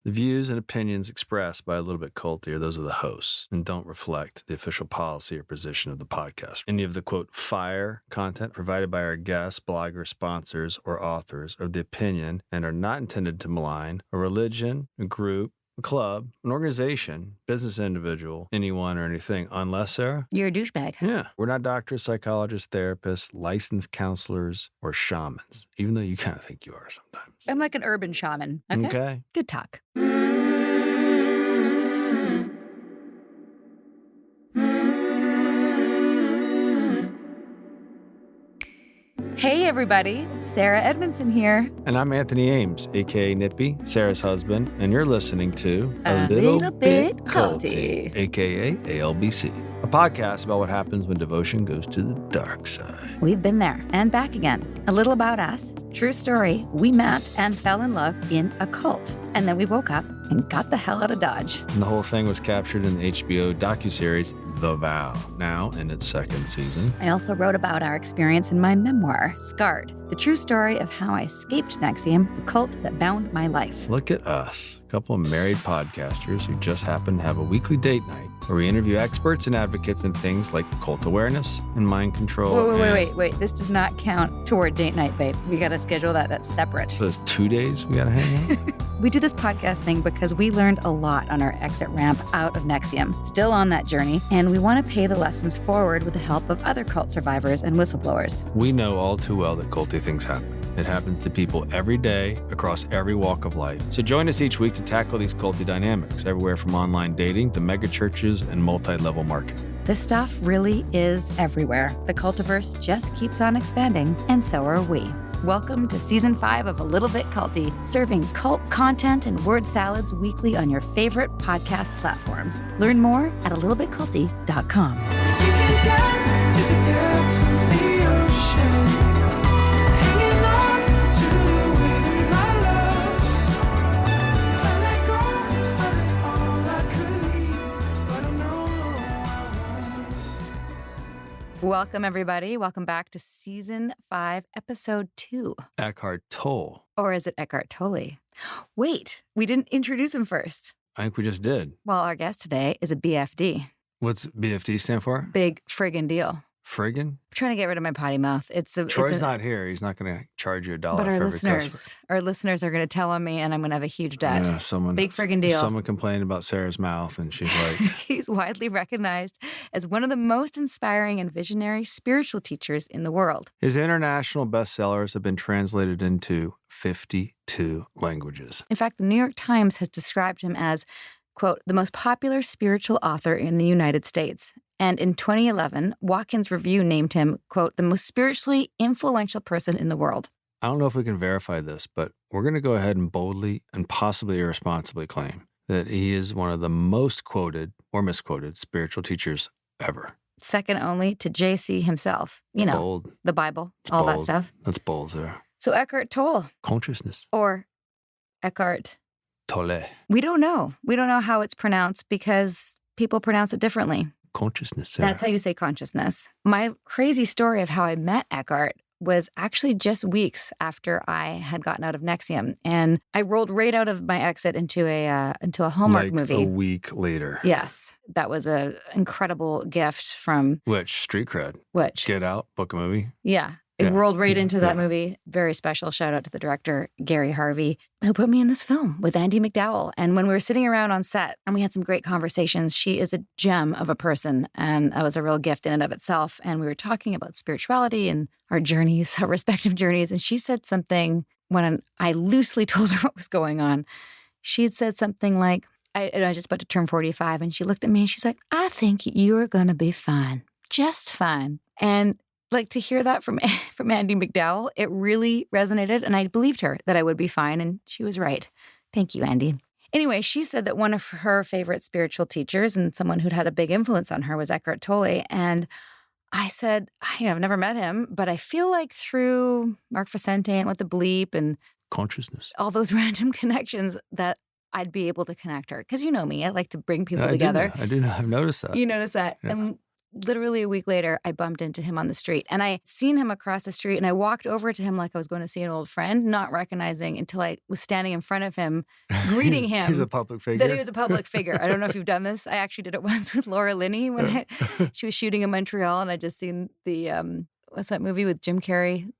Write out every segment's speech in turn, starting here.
The views and opinions expressed by A Little Bit Culty are those of the hosts and don't reflect the official policy or position of the podcast. Any of the, quote, fire content provided by our guests, bloggers, sponsors, or authors are the opinion and are not intended to malign a religion, a group, a club, an organization, business individual, anyone or anything, unless, Sarah? You're a douchebag. Yeah. We're not doctors, psychologists, therapists, licensed counselors, or shamans, even though you kind of think you are sometimes. I'm like an urban shaman. Okay. Good talk. Hey, everybody. Sarah Edmondson here. And I'm Anthony Ames, a.k.a. Nippy, Sarah's husband, and you're listening to A Little Bit Culty, a.k.a. ALBC, a podcast about what happens when devotion goes to the dark side. We've been there and back again. A little about us. True story. We met and fell in love in a cult. And then we woke up and got the hell out of Dodge. And the whole thing was captured in the HBO docuseries The Vow, now in its second season. I also wrote about our experience in my memoir, Scarred, the true story of how I escaped NXIVM, the cult that bound my life. Look at us, a couple of married podcasters who just happen to have a weekly date night where we interview experts and advocates in things like cult awareness and mind control. Wait. This does not count toward date night, babe. We got to schedule that. That's separate. So it's 2 days we got to hang out? We do this podcast thing because we learned a lot on our exit ramp out of NXIVM. Still on that journey, and we want to pay the lessons forward with the help of other cult survivors and whistleblowers. We know all too well that culty things happen. It happens to people every day across every walk of life. So join us each week to tackle these culty dynamics, everywhere from online dating to mega churches and multi-level marketing. This stuff really is everywhere. The cultiverse just keeps on expanding, and so are we. Welcome to Season 5 of A Little Bit Culty, serving cult content and word salads weekly on your favorite podcast platforms. Learn more at alittlebitculty.com. Sinking down to the depths of the ocean, hanging on to the wind of my love. If I let go of it all, I could leave, but I know I won't. Welcome, everybody. Welcome back to Season 5, Episode 2. Eckhart Tolle. Or is it Eckhart Tolle? Wait, we didn't introduce him first. I think we just did. Well, our guest today is a BFD. What's BFD stand for? Big friggin' deal. Friggin'? I'm trying to get rid of my potty mouth. Troy's not here. He's not going to charge you $1 but for every our cuss listeners are going to tell on me, and I'm going to have a huge debt. Yeah, Big friggin' deal. Someone complained about Sarah's mouth, and she's like... He's widely recognized as one of the most inspiring and visionary spiritual teachers in the world. His international bestsellers have been translated into 52 languages. In fact, the New York Times has described him as, quote, the most popular spiritual author in the United States. And in 2011, Watkins Review named him, quote, the most spiritually influential person in the world. I don't know if we can verify this, but we're going to go ahead and boldly and possibly irresponsibly claim that he is one of the most quoted or misquoted spiritual teachers ever. Second only to JC himself. You know, Bold. the Bible, It's all bold. that stuff. That's bold, Sarah. So Eckhart Tolle, Consciousness. or Eckhart, Tolle. we don't know. We don't know how it's pronounced because people pronounce it differently. Consciousness, Sarah. That's how you say consciousness. My crazy story of how I met Eckhart was actually just weeks after I had gotten out of NXIVM, and I rolled right out of my exit into a Hallmark movie. A week later. Yes, that was an incredible gift from Which? Street cred. which? Get out, book a movie. Yeah. It Yeah. rolled right into that Yeah. movie. Very special shout out to the director, Gary Harvey, who put me in this film with Andy McDowell. And when we were sitting around on set and we had some great conversations, she is a gem of a person. And that was a real gift in and of itself. And we were talking about spirituality and our journeys, our respective journeys. And she said something when I loosely told her what was going on. She had said something like, I was just about to turn 45. And she looked at me and she's like, I think you're going to be fine. Just fine. And like to hear that from Andy McDowell, it really resonated. And I believed her that I would be fine. And she was right. Thank you, Andy. Anyway, she said that one of her favorite spiritual teachers and someone who'd had a big influence on her was Eckhart Tolle. And I said, I've never met him, but I feel like through Mark Vicente and What the Bleep and Consciousness. all those random connections that I'd be able to connect her. Because you know me, I like to bring people I together. I do know. I've noticed that. You notice that. Yeah. And literally a week later, I bumped into him on the street and I seen him across the street and I walked over to him like I was going to see an old friend, not recognizing until I was standing in front of him, greeting him. He's a public figure. That he was a public figure. I don't know if you've done this. I actually did it once with Laura Linney when she was shooting in Montreal and I just seen the, what's that movie with Jim Carrey?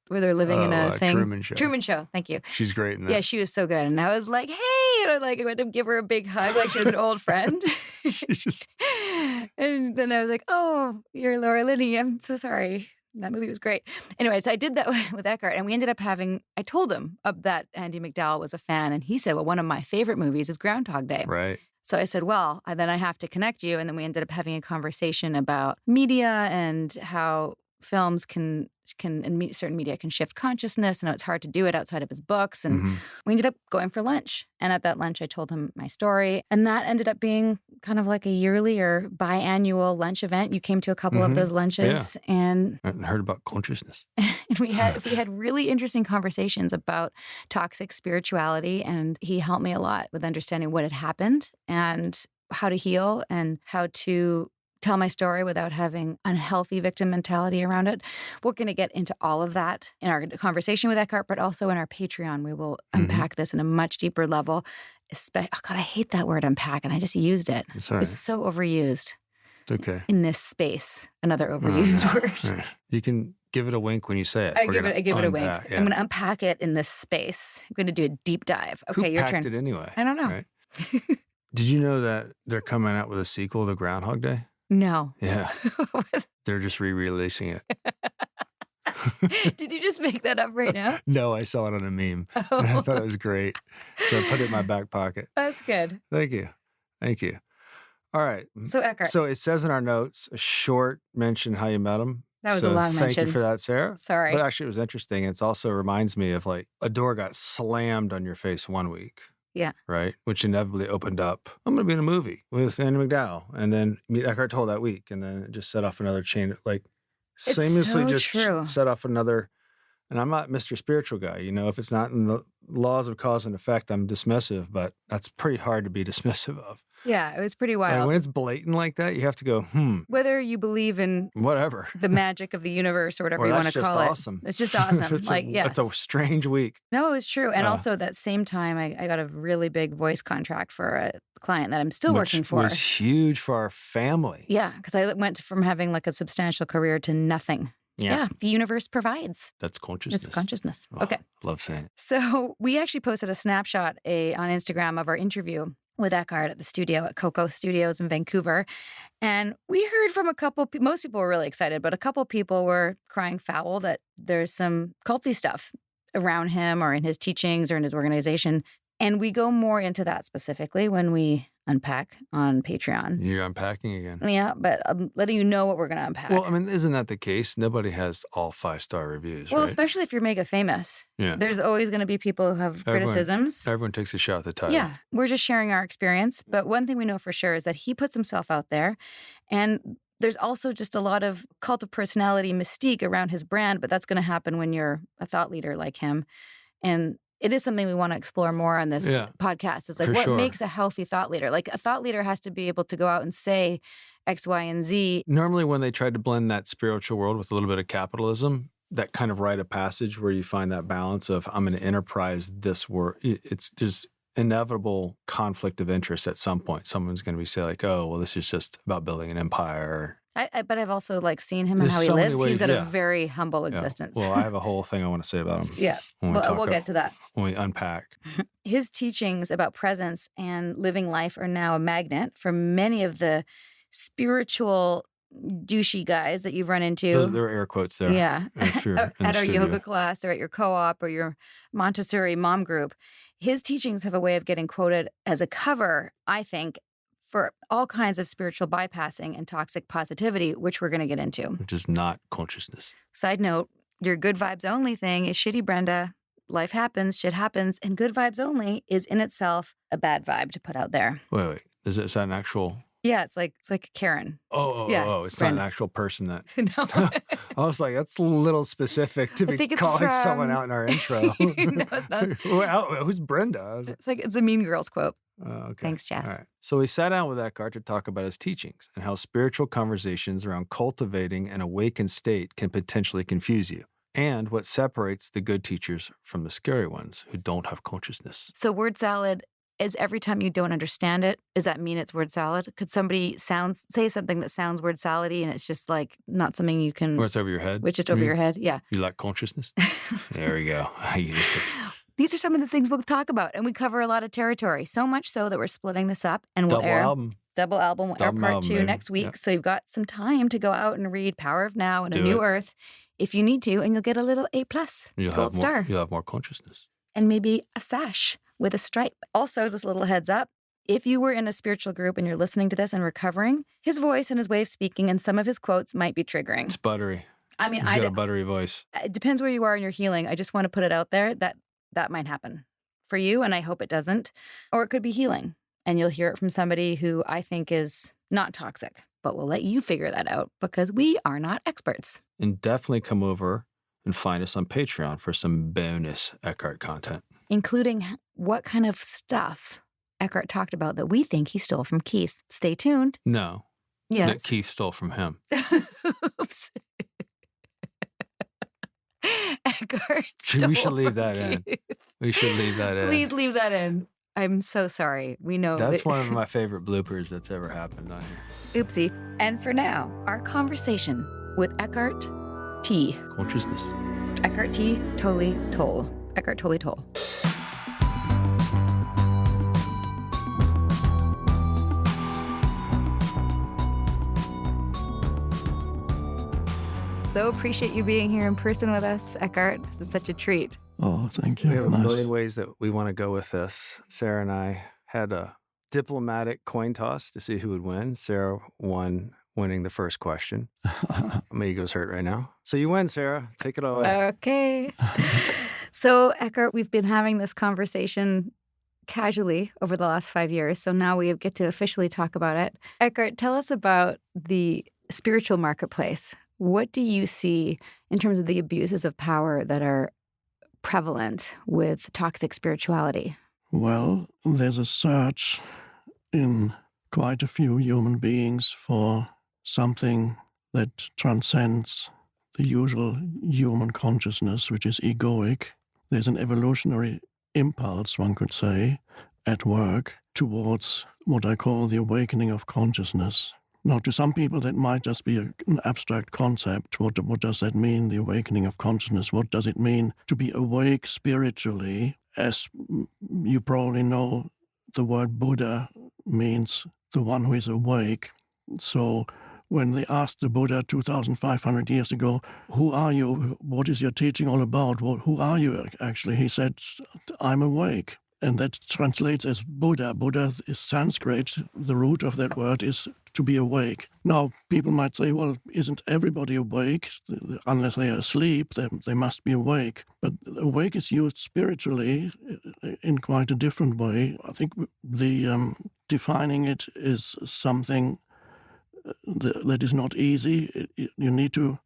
Where they're living in a thing. Truman Show. Truman Show. Thank you. She's great in that. Yeah, she was so good. And I was like, hey, and I went to give her a big hug like she was an old friend. And then I was like, oh, you're Laura Linney. I'm so sorry. That movie was great. Anyway, so I did that with Eckhart, and we ended up I told him that Andy McDowell was a fan, and he said, well, one of my favorite movies is Groundhog Day. Right. So I said, well, then I have to connect you. And then we ended up having a conversation about media and how films and certain media can shift consciousness and how it's hard to do it outside of his books. And we ended up going for lunch. And at that lunch, I told him my story. And that ended up being kind of like a yearly or biannual lunch event. You came to a couple of those lunches. Yeah. And I heard about consciousness. and we had really interesting conversations about toxic spirituality. And he helped me a lot with understanding what had happened and how to heal and how to tell my story without having unhealthy victim mentality around it. We're going to get into all of that in our conversation with Eckhart, but also in our Patreon. We will unpack this in a much deeper level. Oh God, I hate that word unpack, and I just used it. It's all right. It's so overused. It's okay. In this space, another overused word. Right. You can give it a wink when you say it. I give it a wink. Yeah. I'm going to unpack it in this space. I'm going to do a deep dive. Okay, Who your packed turn. it anyway? I don't know. Right? Did you know that they're coming out with a sequel to Groundhog Day? No. Yeah. They're just re-releasing it. Did you just make that up right now? No, I saw it on a meme. And I thought it was great. So I put it in my back pocket. That's good. Thank you. Thank you. All right. So Eckhart. So it says in our notes, a short mention how you met him. That was so a long thank mention. you for that, Sarah. Sorry. But actually, it was interesting. It also reminds me of like a door got slammed on your face one week. Yeah. Right? Which inevitably opened up, I'm going to be in a movie with Andy McDowell. And then meet Eckhart Tolle that week. And then it just set off another chain. Like It's seamlessly so just true. set off another. And I'm not Mr. Spiritual guy. You know, if it's not in the laws of cause and effect, I'm dismissive. But that's pretty hard to be dismissive of. Yeah, it was pretty Like, wild. when it's blatant like that, you have to go, Whether you believe in whatever. the magic of the universe or whatever Or you want that's to just call it. awesome. It's just awesome. That's a strange week. No, it was true. And also that same time, I got a really big voice contract for a client that I'm still working for. Which was huge for our family. Yeah, because I went from having like a substantial career to nothing. Yeah, the universe provides. That's consciousness. It's consciousness. Oh, Okay. Love saying it. So we actually posted a snapshot on Instagram of our interview with Eckhart at the studio at Coco Studios in Vancouver. And we heard from a couple, most people were really excited, but a couple people were crying foul that there's some culty stuff around him or in his teachings or in his organization. And we go more into that specifically when we unpack on Patreon. You're unpacking again. Yeah, but I'm letting you know what we're going to unpack. Well, I mean, isn't that the case? Nobody has all 5-star reviews, Well, right? especially if you're mega famous. Yeah. There's always going to be people who have criticisms. Everyone takes a shot at the title. Yeah, we're just sharing our experience. But one thing we know for sure is that he puts himself out there. And there's also just a lot of cult of personality mystique around his brand, but that's going to happen when you're a thought leader like him. And it is something we want to explore more on this podcast. It's like, For what sure. makes a healthy thought leader? Like, a thought leader has to be able to go out and say X, Y, and Z. Normally, when they tried to blend that spiritual world with a little bit of capitalism, that kind of rite of passage where you find that balance of I'm going to enterprise this world. It's just inevitable conflict of interest at some point. Someone's going to be say like, oh, well, this is just about building an empire. But I've also like seen him and There's how he so many lives. ways, He's got yeah. a very humble Yeah. existence. Well, I have a whole thing I want to say about him. Yeah, when we we'll get to that. When we unpack. His teachings about presence and living life are now a magnet for many of the spiritual douchey guys that you've run into. There are air quotes there. Yeah. If you're in the At our studio. yoga class or at your co-op or your Montessori mom group. His teachings have a way of getting quoted as a cover, I think, for all kinds of spiritual bypassing and toxic positivity, which we're going to get into. Which is not consciousness. Side note, your good vibes only thing is shitty, Brenda. Life happens, shit happens, and good vibes only is in itself a bad vibe to put out there. Wait. Is that an actual... Yeah, it's like Karen. Oh, it's Brenda. not an actual person that... No. I was like, that's a little specific to I be think it's calling someone from- out in our intro. No, it's not. Well, who's Brenda? I was like, It's a Mean Girls quote. Okay. Thanks, Jess. All right. So we sat down with Eckhart to talk about his teachings and how spiritual conversations around cultivating an awakened state can potentially confuse you, and what separates the good teachers from the scary ones who don't have consciousness. So word salad is every time you don't understand it, does that mean it's word salad? Could somebody say something that sounds word salady and it's just like not something you can... Or it's over your head? It's just you over mean? your head? Yeah. You lack consciousness? There we go. I used it. These are some of the things we'll talk about, and we cover a lot of territory, so much so that we're splitting this up, and we'll Double air... album. Double album. We'll air Double part album, 2 baby. next week, Yep. so you've got some time to go out and read Power of Now and Do A New it. Earth if you need to, and you'll get a little A+, You'll gold have star. more. You'll have more consciousness. And maybe a sash with a stripe. Also, just a little heads up, if you were in a spiritual group and you're listening to this and recovering, his voice and his way of speaking and some of his quotes might be triggering. It's buttery. I mean, He's got a buttery voice. it depends where you are in your healing. I just want to put it out there that that might happen for you, and I hope it doesn't. Or it could be healing, and you'll hear it from somebody who I think is not toxic, but we'll let you figure that out because we are not experts. And definitely come over and find us on Patreon for some bonus Eckhart content. Including what kind of stuff Eckhart talked about that we think he stole from Keith. Stay tuned. No, Yes. that Keith stole from him. Oops. Eckhart We stole should leave from that in. Keith. We should leave that in. Please leave that in. I'm so sorry. We know That's that- one of my favorite bloopers that's ever happened on here. Oopsie. And for now, our conversation with Eckhart T. Consciousness. Eckhart T. Tolle. Eckhart Tolle. So appreciate you being here in person with us, Eckhart. This is such a treat. Oh, thank We you. have a Nice. million ways that we want to go with this. Sarah and I had a diplomatic coin toss to see who would win. Sarah won, winning the first question. My ego's hurt right now. So you win, Sarah. Take it away. Okay. So, Eckhart, we've been having this conversation casually over the last 5 years. So now we get to officially talk about it. Eckhart, tell us about the spiritual marketplace. What do you see in terms of the abuses of power that are prevalent with toxic spirituality? Well, there's a search in quite a few human beings for something that transcends the usual human consciousness, which is egoic. There's an evolutionary impulse, one could say, at work towards what I call the awakening of consciousness. Now, to some people, that might just be an abstract concept. What does that mean, the awakening of consciousness? What does it mean to be awake spiritually? As you probably know, the word Buddha means the one who is awake. So when they asked the Buddha 2,500 years ago, who are you? What is your teaching all about? Who are you, actually? He said, I'm awake. And that translates as Buddha. Buddha is Sanskrit. The root of that word is to be awake. Now, people might say, well, isn't everybody awake? Unless they are asleep, they must be awake. But awake is used spiritually in quite a different way. I think the defining it is something that is not easy. You need to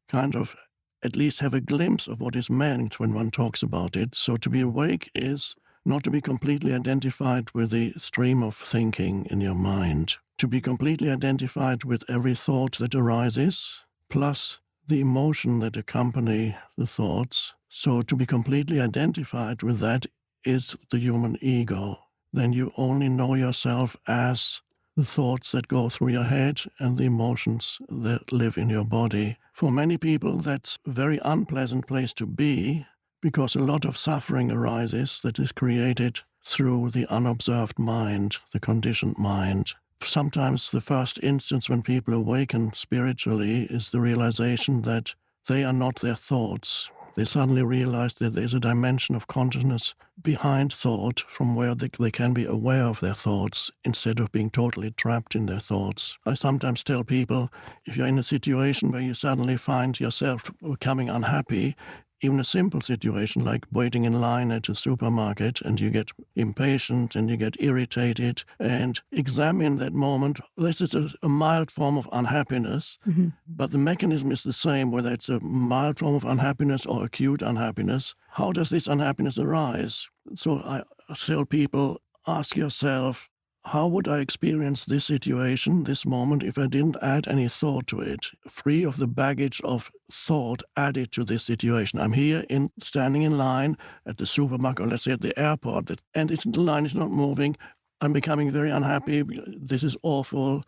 kind of at least have a glimpse of what is meant when one talks about it. So to be awake is not to be completely identified with the stream of thinking in your mind, to be completely identified with every thought that arises, plus the emotion that accompany the thoughts. So to be completely identified with that is the human ego. Then you only know yourself as the thoughts that go through your head and the emotions that live in your body. For many people, that's a very unpleasant place to be, because a lot of suffering arises that is created through the unobserved mind, the conditioned mind. Sometimes the first instance when people awaken spiritually is the realization that they are not their thoughts. They suddenly realize that there's a dimension of consciousness behind thought from where they can be aware of their thoughts instead of being totally trapped in their thoughts. I sometimes tell people, if you're in a situation where you suddenly find yourself becoming unhappy, even a simple situation like waiting in line at a supermarket, and you get impatient and you get irritated, and examine that moment. This is a mild form of unhappiness, but the mechanism is the same, whether it's a mild form of unhappiness or acute unhappiness. How does this unhappiness arise? So I tell people, ask yourself, how would I experience this situation, this moment, if I didn't add any thought to it, free of the baggage of thought added to this situation? I'm here standing in line at the supermarket, or let's say at the airport, and the line is not moving. I'm becoming very unhappy. This is awful.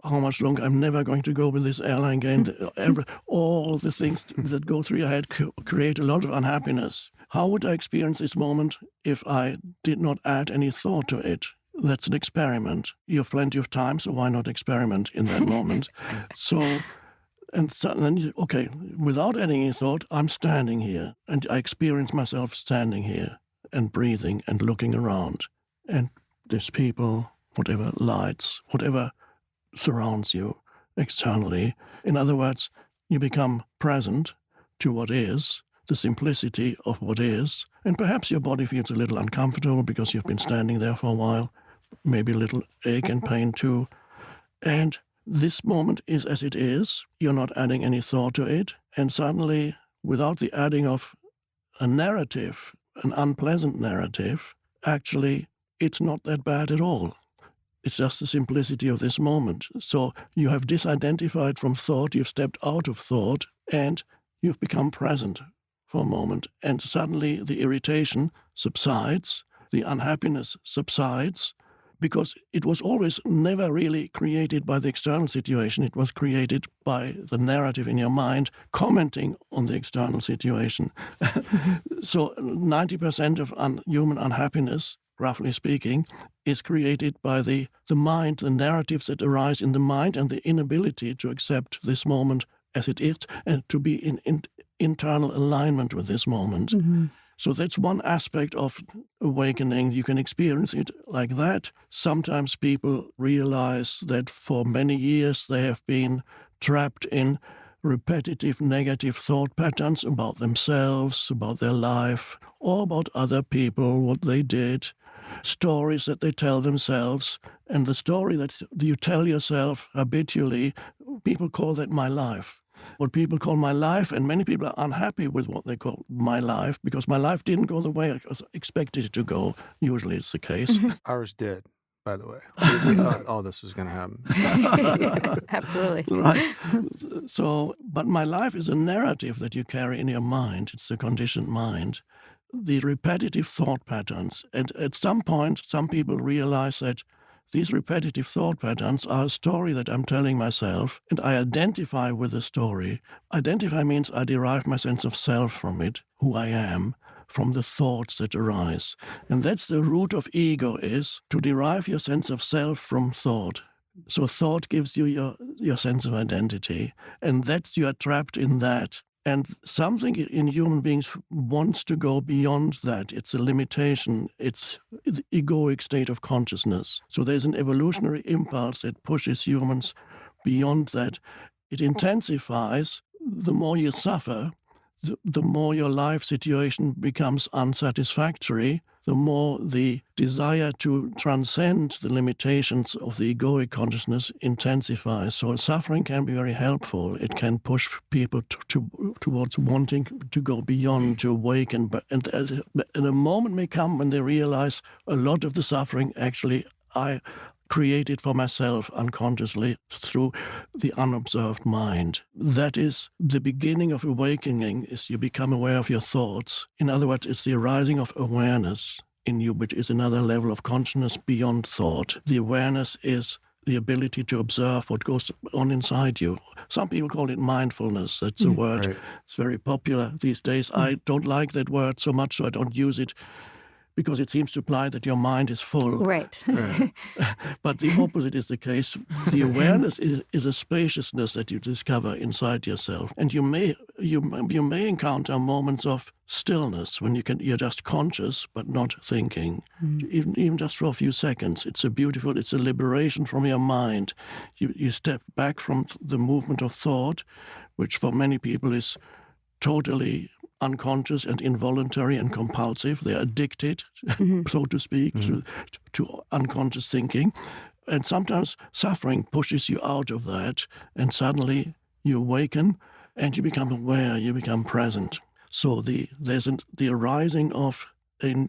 How much longer? I'm never going to go with this airline again. All the things that go through your head create a lot of unhappiness. How would I experience this moment if I did not add any thought to it? That's an experiment. You have plenty of time, so why not experiment in that moment? And then, okay, without adding any thought, I'm standing here, and I experience myself standing here and breathing and looking around. And there's people, whatever lights, whatever surrounds you externally. In other words, you become present to what is, the simplicity of what is, and perhaps your body feels a little uncomfortable because you've been standing there for a while, maybe a little ache and pain too. And this moment is as it is. You're not adding any thought to it. And suddenly, without the adding of a narrative, an unpleasant narrative, actually, it's not that bad at all. It's just the simplicity of this moment. So you have disidentified from thought, you've stepped out of thought, and you've become present for a moment. And suddenly the irritation subsides, the unhappiness subsides, because it was always never really created by the external situation. It was created by the narrative in your mind commenting on the external situation. So 90% of human unhappiness, roughly speaking, is created by the mind, the narratives that arise in the mind, and the inability to accept this moment as it is and to be in internal alignment with this moment. Mm-hmm. So that's one aspect of awakening. You can experience it like that. Sometimes people realize that for many years they have been trapped in repetitive negative thought patterns about themselves, about their life, or about other people, what they did, stories that they tell themselves. And the story that you tell yourself habitually, people call that my life. What people call my life, and many people are unhappy with what they call my life because my life didn't go the way I expected it to go. Usually it's the case. Ours did, by the way. We thought all this was going to happen. Absolutely. Right. So, but my life is a narrative that you carry in your mind. It's the conditioned mind. The repetitive thought patterns. And at some point, some people realize that these repetitive thought patterns are a story that I'm telling myself, and I identify with the story. Identify means I derive my sense of self from it, who I am, from the thoughts that arise. And that's the root of ego, is to derive your sense of self from thought. So thought gives you your sense of identity, and that's, you are trapped in that. And something in human beings wants to go beyond that. It's a limitation. It's the egoic state of consciousness. So there's an evolutionary impulse that pushes humans beyond that. It intensifies the more you suffer, the more your life situation becomes unsatisfactory, the more the desire to transcend the limitations of the egoic consciousness intensifies. So suffering can be very helpful. It can push people towards wanting to go beyond, to awaken. And a moment may come when they realize a lot of the suffering actually I created for myself unconsciously through the unobserved mind. That is the beginning of awakening, is you become aware of your thoughts. In other words, it's the arising of awareness in you, which is another level of consciousness beyond thought. The awareness is the ability to observe what goes on inside you. Some people call it mindfulness. That's a word. Right. It's very popular these days. I don't like that word so much, so I don't use it, because it seems to imply that your mind is full. Right. But the opposite is the case. The awareness is a spaciousness that you discover inside yourself. And you may encounter moments of stillness when you're just conscious but not thinking, even just for a few seconds. It's a liberation from your mind. You step back from the movement of thought, which for many people is totally unconscious and involuntary and compulsive. They're addicted, so to speak, to unconscious thinking. And sometimes suffering pushes you out of that, and suddenly you awaken and you become aware, you become present. So there's the arising of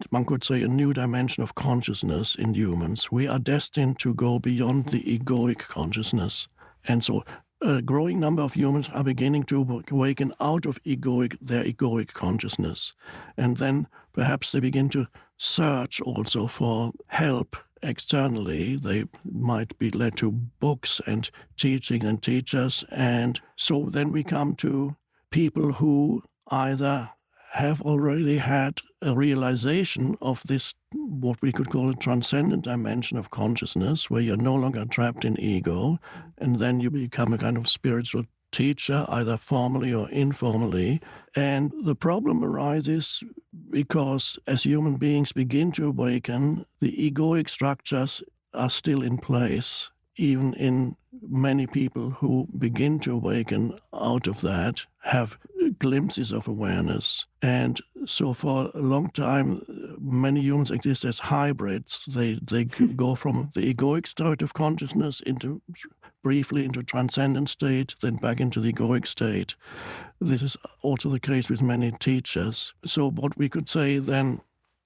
one could say, a new dimension of consciousness in humans. We are destined to go beyond the egoic consciousness. And so a growing number of humans are beginning to awaken out of their egoic consciousness. And then perhaps they begin to search also for help externally. They might be led to books and teaching and teachers. And so then we come to people who either have already had a realization of this, what we could call a transcendent dimension of consciousness, where you're no longer trapped in ego, and then you become a kind of spiritual teacher, either formally or informally. And the problem arises because as human beings begin to awaken, the egoic structures are still in place, even in many people who begin to awaken out of that, have glimpses of awareness. And so for a long time, many humans exist as hybrids. They go from the egoic state of consciousness briefly into transcendent state, then back into the egoic state. This is also the case with many teachers. So what we could say then,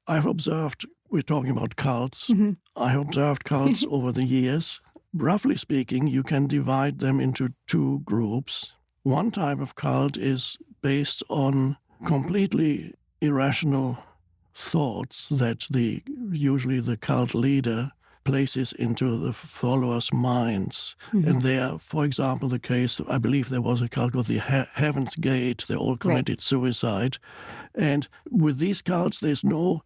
I've observed, we're talking about cults. I observed cults over the years. Roughly speaking, you can divide them into two groups. One type of cult is based on completely irrational thoughts that usually the cult leader places into the followers' minds. And they are, for example, the case, I believe there was a cult called the Heaven's Gate. They all committed suicide. And with these cults, there's no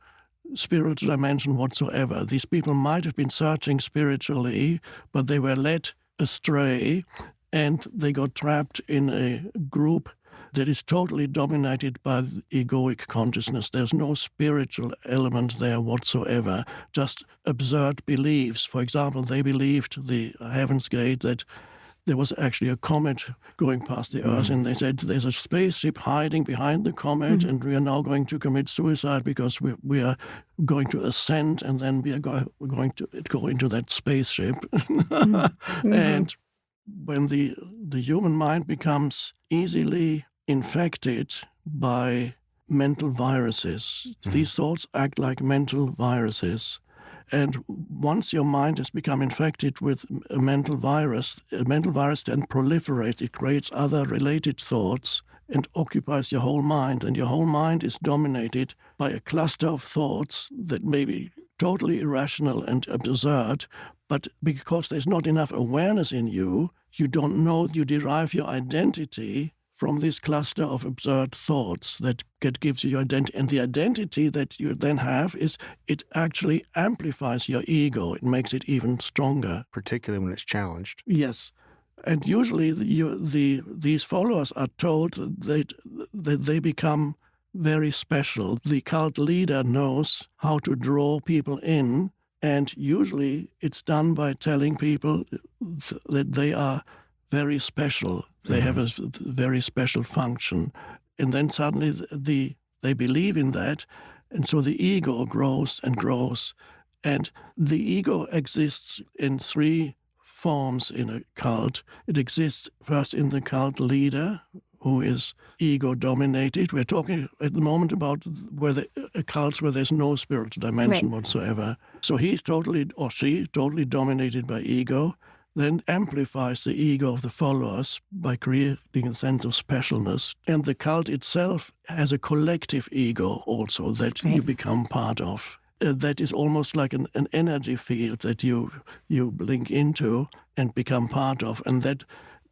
spiritual dimension whatsoever. These people might have been searching spiritually, but they were led astray and they got trapped in a group that is totally dominated by the egoic consciousness. There's no spiritual element there whatsoever, just absurd beliefs. For example, they believed, the Heaven's Gate, that there was actually a comet going past the Earth, and they said there's a spaceship hiding behind the comet, and we are now going to commit suicide because we are going to ascend, and then we are going to go into that spaceship. And when the human mind becomes easily infected by mental viruses, these thoughts act like mental viruses. And once your mind has become infected with a mental virus then proliferates. It creates other related thoughts and occupies your whole mind. And your whole mind is dominated by a cluster of thoughts that may be totally irrational and absurd, but because there's not enough awareness in you, you don't know, you derive your identity from this cluster of absurd thoughts that gives you your identity. And the identity that you then have it actually amplifies your ego. It makes it even stronger. Particularly when it's challenged. Yes. And usually these followers are told that they become very special. The cult leader knows how to draw people in, and usually it's done by telling people that they are very special. They have a very special function. And then suddenly they believe in that, and so the ego grows and grows. And the ego exists in three forms in a cult. It exists first in the cult leader, who is ego-dominated. We're talking at the moment about cults where there's no spiritual dimension whatsoever. So he's totally, or she, totally dominated by ego, then amplifies the ego of the followers by creating a sense of specialness. And the cult itself has a collective ego also that you become part of. That is almost like an energy field that you blink into and become part of. And that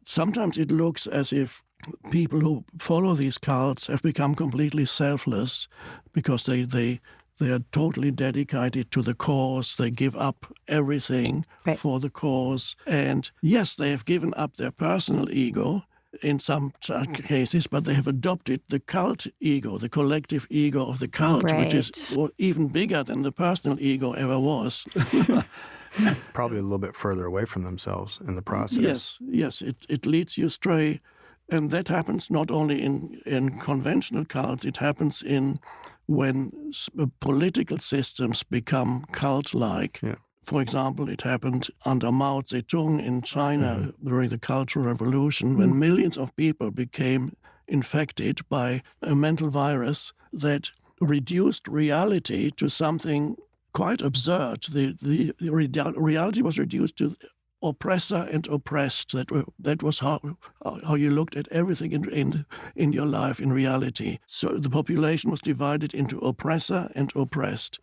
sometimes it looks as if people who follow these cults have become completely selfless because they are totally dedicated to the cause. They give up everything for the cause. And yes, they have given up their personal ego in some cases, but they have adopted the cult ego, the collective ego of the cult, which is even bigger than the personal ego ever was. Probably a little bit further away from themselves in the process. Yes, it leads you astray. And that happens not only in conventional cults, it happens when political systems become cult-like. Yeah. For example, it happened under Mao Zedong in China during the Cultural Revolution, when millions of people became infected by a mental virus that reduced reality to something quite absurd. The reality was reduced to oppressor and oppressed. That was how you looked at everything in your life in reality. So the population was divided into oppressor and oppressed.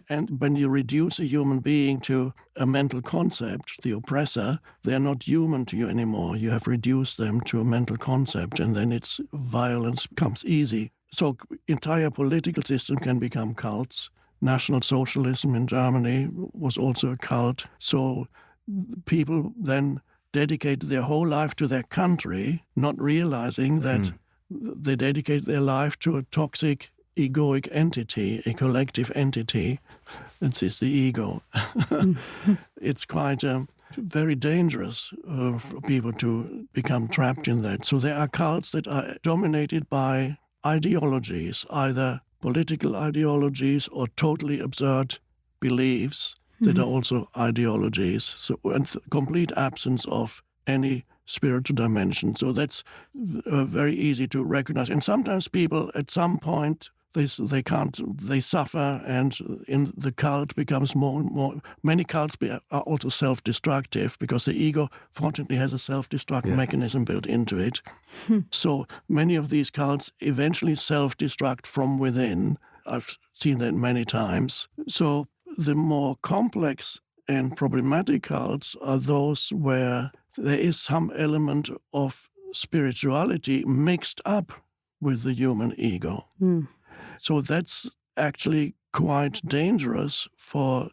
And when you reduce a human being to a mental concept, the oppressor, they're not human to you anymore. You have reduced them to a mental concept, and then its violence comes easy. So entire political system can become cults. National Socialism in Germany was also a cult. So people then dedicate their whole life to their country, not realizing that they dedicate their life to a toxic, egoic entity, a collective entity. This is the ego. It's quite very dangerous for people to become trapped in that. So there are cults that are dominated by ideologies, either political ideologies or totally absurd beliefs that are also ideologies. So, and complete absence of any spiritual dimension. So that's very easy to recognize. And sometimes people, at some point, they suffer, and in the cult becomes more and more. Many cults are also self-destructive because the ego, fortunately, has a self-destruct mechanism built into it. So many of these cults eventually self-destruct from within. I've seen that many times. So the more complex and problematic cults are those where there is some element of spirituality mixed up with the human ego. So that's actually quite dangerous for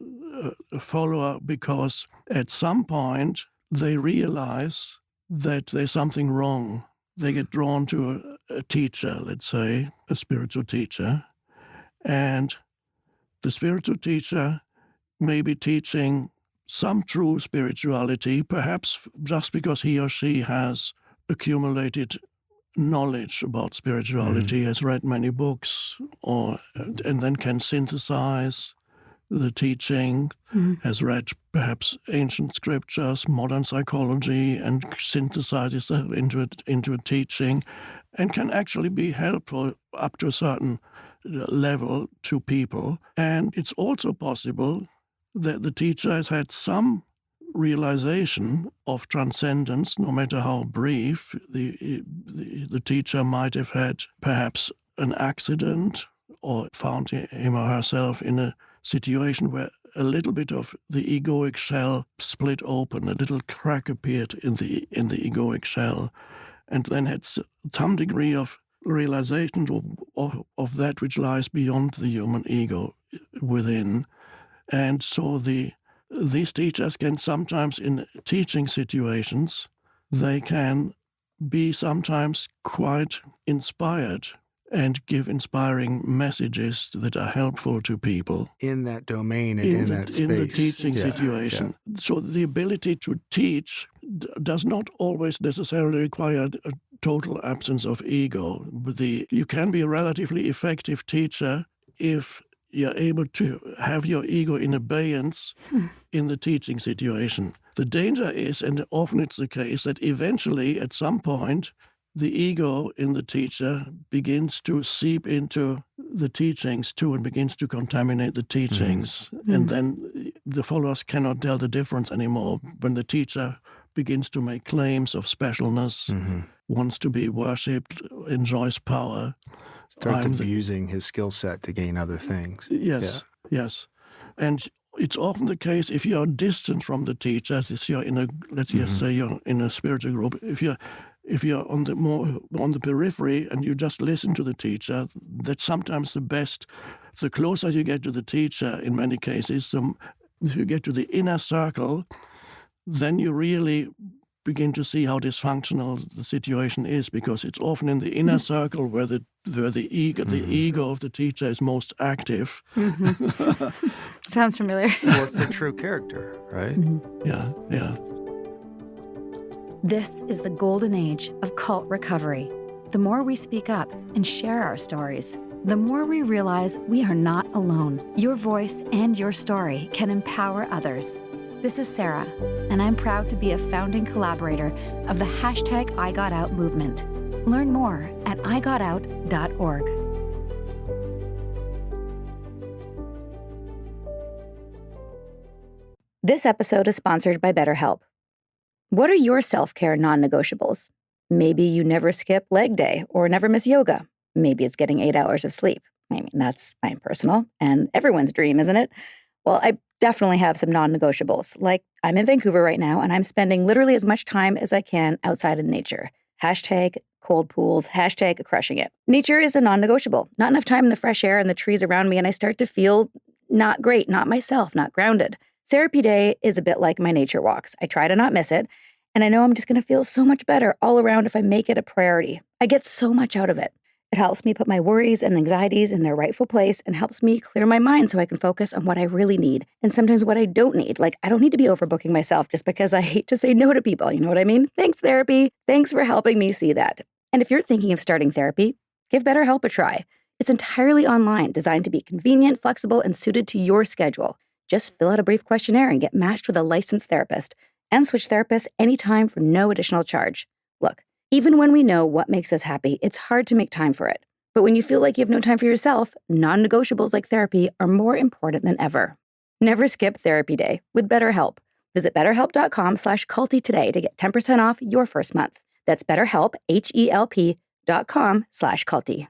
a follower, because at some point they realize that there's something wrong. They get drawn to a teacher, let's say, a spiritual teacher, and the spiritual teacher may be teaching some true spirituality, perhaps just because he or she has accumulated knowledge about spirituality, has read many books, and then can synthesize the teaching, has read perhaps ancient scriptures, modern psychology, and synthesizes that into a teaching, and can actually be helpful up to a certain level to people. And it's also possible that the teacher has had some realization of transcendence, no matter how brief. The teacher might have had perhaps an accident, or found him or herself in a situation where a little bit of the egoic shell split open, a little crack appeared in the egoic shell, and then had some degree of realization of that which lies beyond the human ego within. And so these teachers can sometimes, in teaching situations, they can be sometimes quite inspired and give inspiring messages that are helpful to people. In that domain and in that space. In the teaching situation. Yeah. So the ability to teach does not always necessarily require a total absence of ego. You can be a relatively effective teacher if you're able to have your ego in abeyance in the teaching situation. The danger is, and often it's the case, that eventually, at some point, the ego in the teacher begins to seep into the teachings too, and begins to contaminate the teachings. And then the followers cannot tell the difference anymore. When the teacher begins to make claims of specialness, wants to be worshipped, enjoys power, starts abusing his skill set to gain other things. Yes. And it's often the case, if you're distant from the teacher, if you're in a, let's just say you're in a spiritual group, if you're on the periphery and you just listen to the teacher, that's sometimes the best. The closer you get to the teacher, in many cases, if you get to the inner circle, then you really begin to see how dysfunctional the situation is, because it's often in the inner circle where the ego of the teacher is most active. Sounds familiar. Well, it's the true character, right? Yeah. This is the golden age of cult recovery. The more we speak up and share our stories, the more we realize we are not alone. Your voice and your story can empower others. This is Sarah, and I'm proud to be a founding collaborator of the #IGotOut movement. Learn more at igotOut.org. This episode is sponsored by BetterHelp. What are your self-care non-negotiables? Maybe you never skip leg day or never miss yoga. Maybe it's getting 8 hours of sleep. I mean, that's my personal and everyone's dream, isn't it? Well, I definitely have some non-negotiables. Like, I'm in Vancouver right now, and I'm spending literally as much time as I can outside in nature. Hashtag cold pools, hashtag crushing it. Nature is a non-negotiable. Not enough time in the fresh air and the trees around me, and I start to feel not great, not myself, not grounded. Therapy day is a bit like my nature walks. I try to not miss it, and I know I'm just going to feel so much better all around if I make it a priority. I get so much out of it. It helps me put my worries and anxieties in their rightful place and helps me clear my mind so I can focus on what I really need and sometimes what I don't need. Like, I don't need to be overbooking myself just because I hate to say no to people. You know what I mean? Thanks, therapy. Thanks for helping me see that. And if you're thinking of starting therapy, give BetterHelp a try. It's entirely online, designed to be convenient, flexible, and suited to your schedule. Just fill out a brief questionnaire and get matched with a licensed therapist and switch therapists anytime for no additional charge. Look, even when we know what makes us happy, it's hard to make time for it. But when you feel like you have no time for yourself, non-negotiables like therapy are more important than ever. Never skip therapy day with BetterHelp. Visit betterhelp.com/culty today to get 10% off your first month. That's BetterHelp, HELP.com/culty.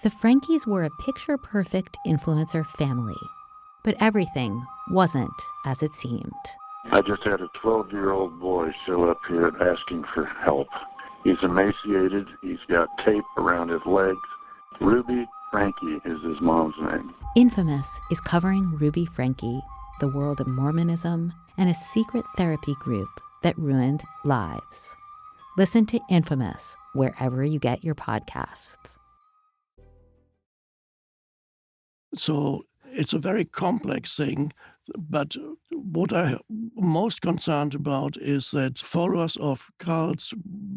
The Frankies were a picture-perfect influencer family. But everything wasn't as it seemed. I just had a 12-year-old boy show up here asking for help. He's emaciated. He's got tape around his legs. Ruby Frankie is his mom's name. Infamous is covering Ruby Frankie, the world of Mormonism, and a secret therapy group that ruined lives. Listen to Infamous wherever you get your podcasts. So it's a very complex thing, but what I'm most concerned about is that followers of cults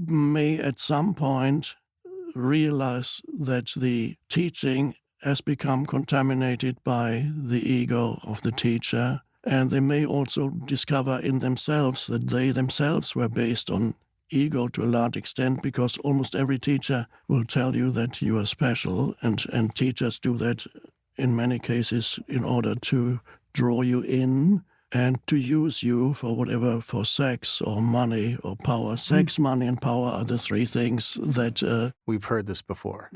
may at some point realize that the teaching has become contaminated by the ego of the teacher, and they may also discover in themselves that they themselves were based on ego to a large extent, because almost every teacher will tell you that you are special, and teachers do that in many cases in order to draw you in and to use you for whatever, for sex or money or power. Sex, money, and power are the three things that... We've heard this before.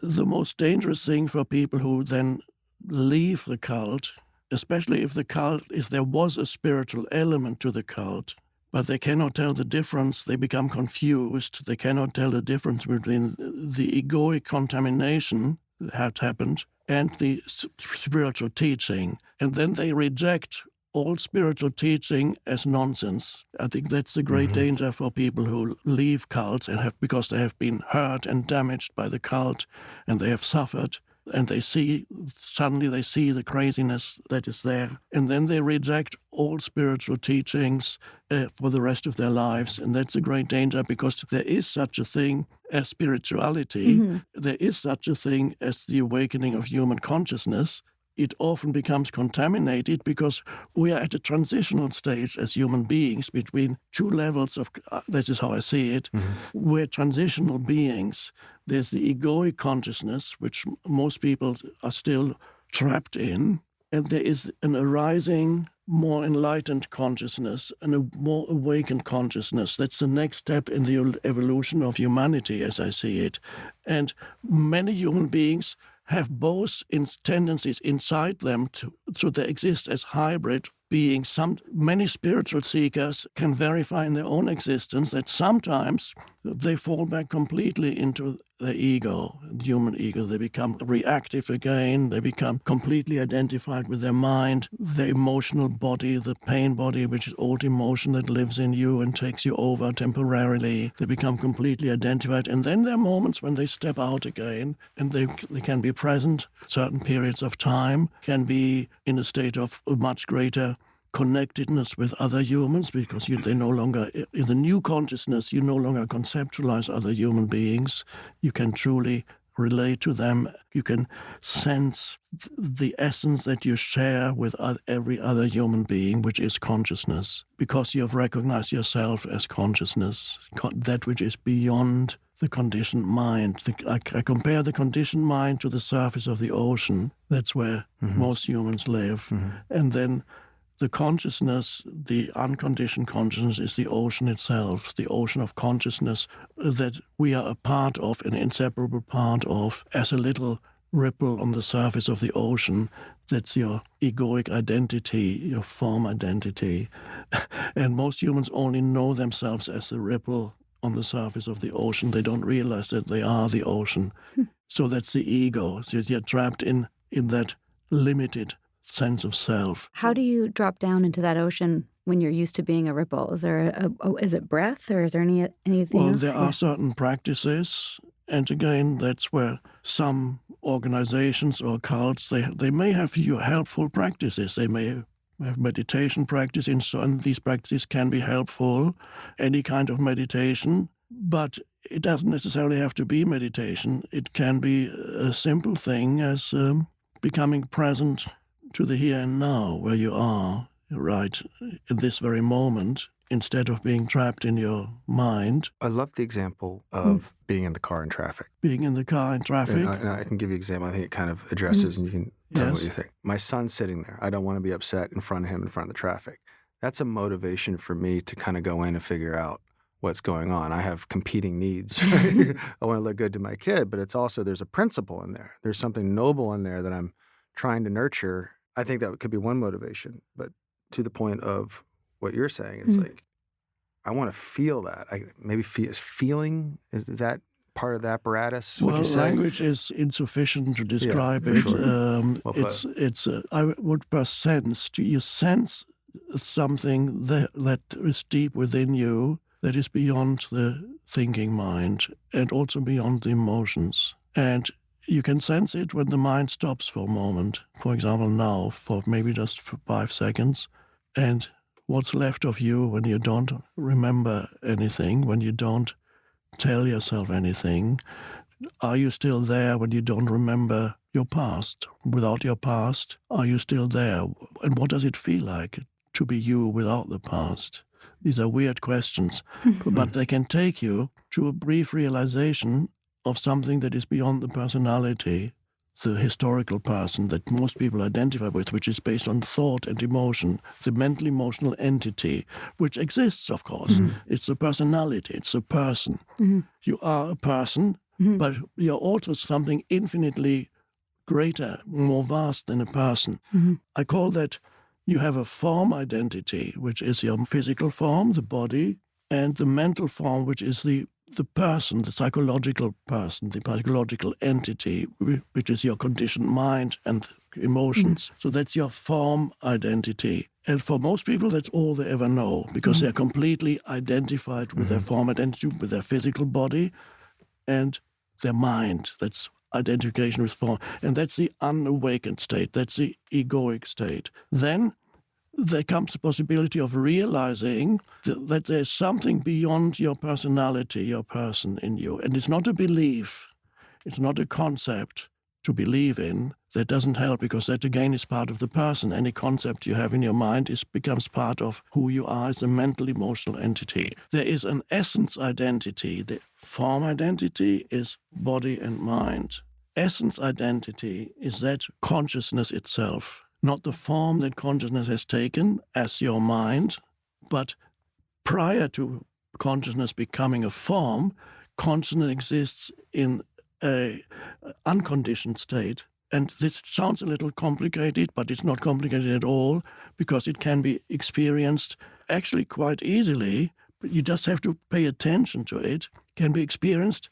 The most dangerous thing for people who then leave the cult, especially if there was a spiritual element to the cult, but they cannot tell the difference, they become confused, they cannot tell the difference between the egoic contamination that had happened and the spiritual teaching. And then they reject all spiritual teaching as nonsense. I think that's the great danger for people who leave cults because they have been hurt and damaged by the cult and they have suffered. And suddenly they see the craziness that is there. And then they reject all spiritual teachings for the rest of their lives. And that's a great danger, because there is such a thing as spirituality. Mm-hmm. There is such a thing as the awakening of human consciousness. It often becomes contaminated because we are at a transitional stage as human beings between two levels of, this is how I see it, we're transitional beings. There's the egoic consciousness, which most people are still trapped in, and there is an arising, more enlightened consciousness and a more awakened consciousness. That's the next step in the evolution of humanity, as I see it. And many human beings have both tendencies inside them, so they exist as hybrid beings. Many spiritual seekers can verify in their own existence that sometimes they fall back completely into the ego, the human ego. They become reactive again. They become completely identified with their mind, the emotional body, the pain body, which is old emotion that lives in you and takes you over temporarily. They become completely identified. And then there are moments when they step out again, and they can be present certain periods of time, can be in a state of much greater connectedness with other humans, because they no longer, in the new consciousness, you no longer conceptualize other human beings. You can truly relate to them. You can sense the essence that you share with every other human being, which is consciousness, because you have recognized yourself as consciousness, that which is beyond the conditioned mind. I compare the conditioned mind to the surface of the ocean. That's where most humans live. And then the consciousness, the unconditioned consciousness, is the ocean itself, the ocean of consciousness that we are a part of, an inseparable part of, as a little ripple on the surface of the ocean. That's your egoic identity, your form identity. And most humans only know themselves as a ripple on the surface of the ocean. They don't realize that they are the ocean. So that's the ego. So you're trapped in that limited sense of self. How do you drop down into that ocean when you're used to being a ripple? Is there is it breath, or is there anything Well, else? there are certain practices, and again, that's where some organizations or cults, they may have helpful practices. They may have meditation practice, and these practices can be helpful, any kind of meditation, but it doesn't necessarily have to be meditation. It can be a simple thing as becoming present to the here and now, where you are, right, in this very moment, instead of being trapped in your mind. I love the example of being in the car in traffic. Being in the car in traffic. And I can give you an example. I think it kind of addresses, and you can tell me what Yes. you think. My son's sitting there. I don't want to be upset in front of him, in front of the traffic. That's a motivation for me to kind of go in and figure out what's going on. I have competing needs. Right? I want to look good to my kid, but it's also, there's a principle in there. There's something noble in there that I'm trying to nurture. I think that could be one motivation. But to the point of what you're saying, it's like, I want to feel that. Feeling, is that part of the apparatus? Would Well, you say? language is insufficient to describe for it. sure. I would per sense. You sense something that is deep within you, that is beyond the thinking mind and also beyond the emotions. And you can sense it when the mind stops for a moment. For example, now, for maybe just for 5 seconds. And what's left of you when you don't remember anything, when you don't tell yourself anything? Are you still there when you don't remember your past? Without your past, are you still there? And what does it feel like to be you without the past? These are weird questions, but they can take you to a brief realization of something that is beyond the personality, the historical person that most people identify with, which is based on thought and emotion, the mental emotional entity, which exists, of course. It's the personality, it's the person. You are a person, but you're also something infinitely greater, more vast than a person. I call that you have a form identity, which is your physical form, the body, and the mental form, which is the person, the psychological person, the psychological entity, which is your conditioned mind and emotions. So that's your form identity. And for most people, that's all they ever know, because they're completely identified with their form identity, with their physical body and their mind. That's identification with form. And that's the unawakened state. That's the egoic state. Then there comes the possibility of realizing that there's something beyond your personality, your person in you. And it's not a belief. It's not a concept to believe in. That doesn't help, because that, again, is part of the person. Any concept you have in your mind becomes part of who you are as a mental, emotional entity. There is an essence identity. The form identity is body and mind. Essence identity is that consciousness itself. Not the form that consciousness has taken as your mind, but prior to consciousness becoming a form, consciousness exists in an unconditioned state. And this sounds a little complicated, but it's not complicated at all, because it can be experienced actually quite easily, but you just have to pay attention to it. Can be experienced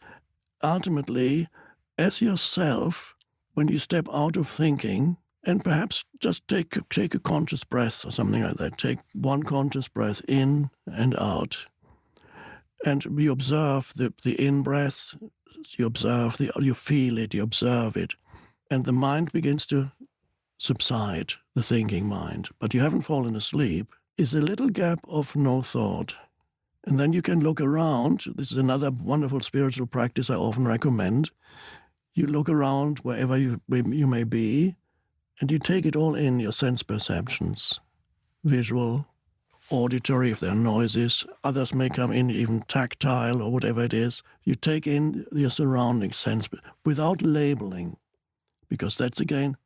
ultimately as yourself when you step out of thinking. And perhaps just take a conscious breath or something like that. Take one conscious breath in and out. And you observe the in-breath, you observe, you feel it, you observe it. And the mind begins to subside, the thinking mind. But you haven't fallen asleep. It's a little gap of no thought. And then you can look around. This is another wonderful spiritual practice I often recommend. You look around wherever you may be, and you take it all in, your sense perceptions, visual, auditory, if there are noises. Others may come in even tactile or whatever it is. You take in your surrounding sense without labeling, because that's, again,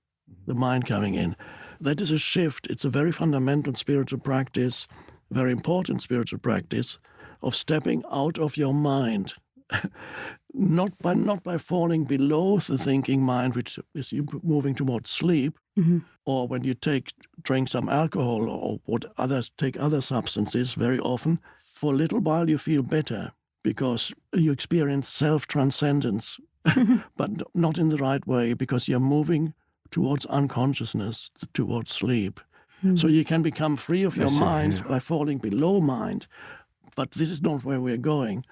the mind coming in. That is a shift. It's a very fundamental spiritual practice, very important spiritual practice of stepping out of your mind. Not by falling below the thinking mind, which is you moving towards sleep, or when you drink some alcohol or take other substances. Very often, for a little while, you feel better because you experience self-transcendence, but not in the right way, because you're moving towards unconsciousness, towards sleep. So you can become free of your mind by falling below mind, but this is not where we're going.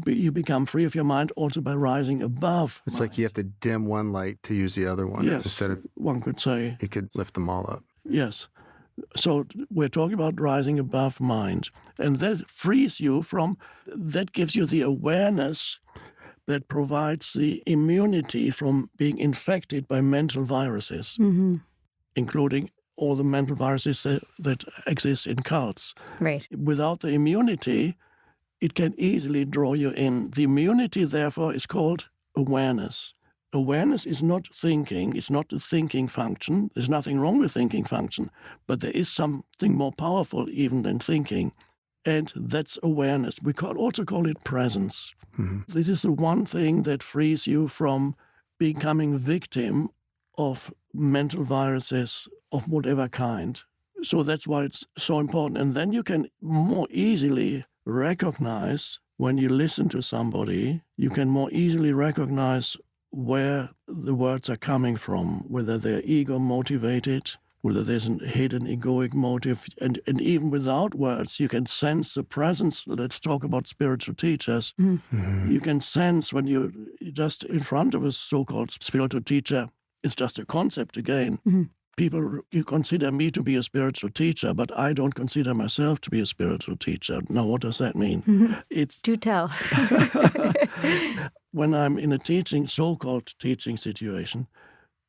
You become free of your mind also by rising above. It's like you have to dim one light to use the other one. Yes, Instead of, one could say. you could lift them all up. Yes. So we're talking about rising above mind. And that frees you that gives you the awareness that provides the immunity from being infected by mental viruses, including all the mental viruses that exist in cults. Right. Without the immunity, it can easily draw you in. The immunity, therefore, is called awareness. Awareness is not thinking. It's not the thinking function. There's nothing wrong with thinking function, but there is something more powerful even than thinking, and that's awareness. We also call it presence. This is the one thing that frees you from becoming victim of mental viruses of whatever kind. So that's why it's so important. And then you can more easily recognize, when you listen to somebody, you can more easily recognize where the words are coming from, whether they're ego motivated, whether there's a hidden egoic motive, and even without words, you can sense the presence. Let's talk about spiritual teachers. You can sense when you're just in front of a so-called spiritual teacher, it's just a concept again. People consider me to be a spiritual teacher, but I don't consider myself to be a spiritual teacher. Now, what does that mean? Do tell. When I'm in a so-called teaching situation,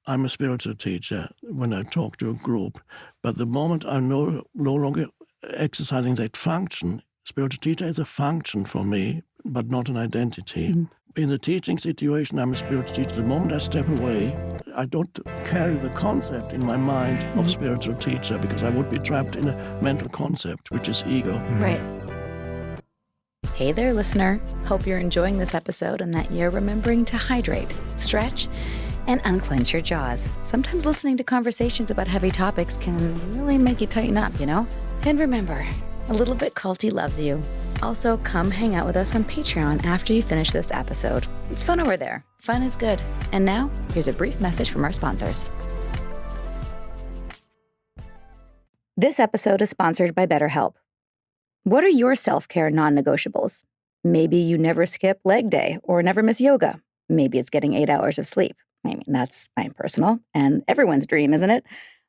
I'm a spiritual teacher when I talk to a group. But the moment I'm no longer exercising that function, spiritual teacher is a function for me, but not an identity. In the teaching situation, I'm a spiritual teacher. The moment I step away, I don't carry the concept in my mind of spiritual teacher, because I would be trapped in a mental concept, which is ego. Right. Hey there, listener. Hope you're enjoying this episode and that you're remembering to hydrate, stretch, and unclench your jaws. Sometimes listening to conversations about heavy topics can really make you tighten up, you know? And remember, a little bit culty loves you. Also, come hang out with us on Patreon after you finish this episode. It's fun over there. Fun is good. And now, here's a brief message from our sponsors. This episode is sponsored by BetterHelp. What are your self-care non-negotiables? Maybe you never skip leg day or never miss yoga. Maybe it's getting 8 hours of sleep. I mean, that's my personal and everyone's dream, isn't it?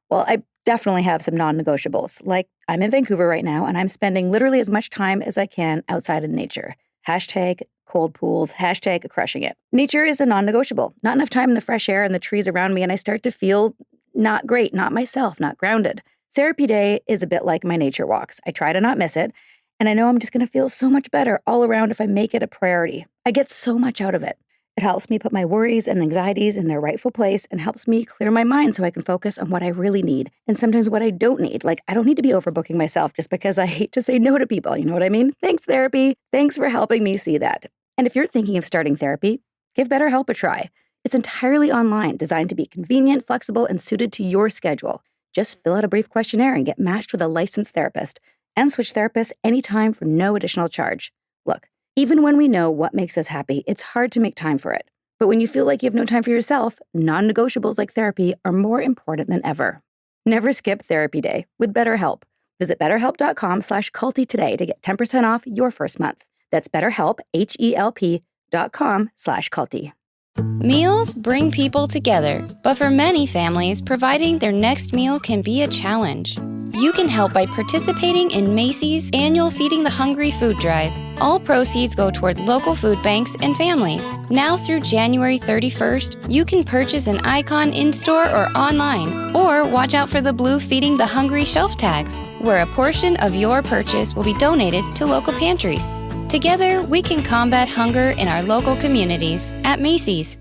Well, I definitely have some non-negotiables. Like, I'm in Vancouver right now, and I'm spending literally as much time as I can outside in nature. Hashtag cold pools, hashtag crushing it. Nature is a non-negotiable. Not enough time in the fresh air and the trees around me, and I start to feel not great, not myself, not grounded. Therapy day is a bit like my nature walks. I try to not miss it, and I know I'm just going to feel so much better all around if I make it a priority. I get so much out of it. It helps me put my worries and anxieties in their rightful place and helps me clear my mind so I can focus on what I really need and sometimes what I don't need. Like, I don't need to be overbooking myself just because I hate to say no to people. You know what I mean? Thanks, therapy. Thanks for helping me see that. And if you're thinking of starting therapy, give BetterHelp a try. It's entirely online, designed to be convenient, flexible, and suited to your schedule. Just fill out a brief questionnaire and get matched with a licensed therapist and switch therapists anytime for no additional charge. Look, even when we know what makes us happy, it's hard to make time for it. But when you feel like you have no time for yourself, non-negotiables like therapy are more important than ever. Never skip therapy day with BetterHelp. Visit betterhelp.com/culty today to get 10% off your first month. That's BetterHelp, HELP.com/culty. Meals bring people together, but for many families, providing their next meal can be a challenge. You can help by participating in Macy's annual Feeding the Hungry food drive. All proceeds go toward local food banks and families. Now through January 31st, you can purchase an icon in-store or online, or watch out for the blue Feeding the Hungry shelf tags, where a portion of your purchase will be donated to local pantries. Together, we can combat hunger in our local communities at Macy's.